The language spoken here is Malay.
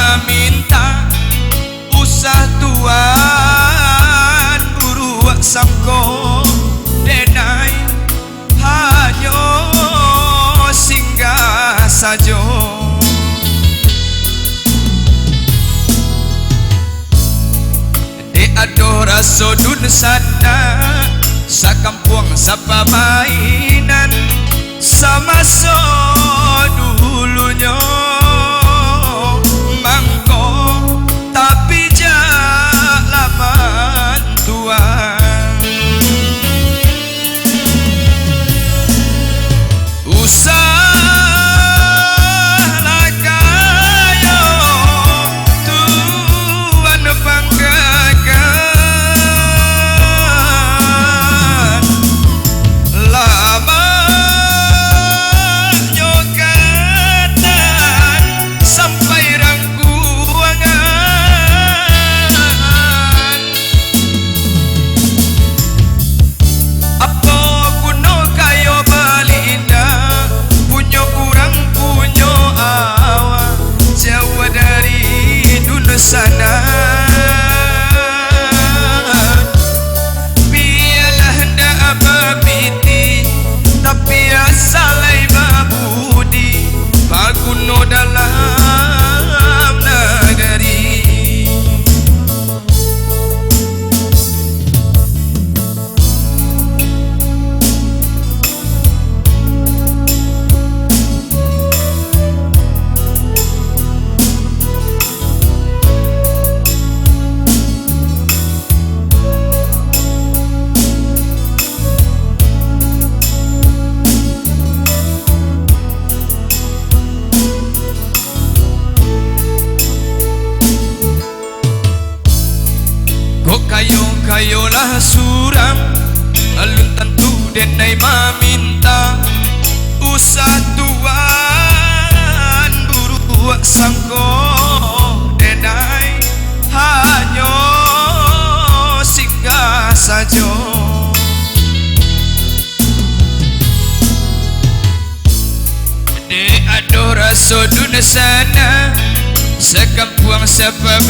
meminta usah tuan buruak sangko denai hanya singgah saja. Dek adoh rasa dun sana sakampung sapa mainan sama so dulunya mangko tapi jak laman tuan usahlah kayo tuan panggagan lama sana biarlah hendak berpiti tapi asalai babudi baguno dalam negeri. Kayolah suram alun tentu denai meminta usah tuan buruak sangko denai hanya singgah saja. Dek adoh rasa dun sana sekampung sapa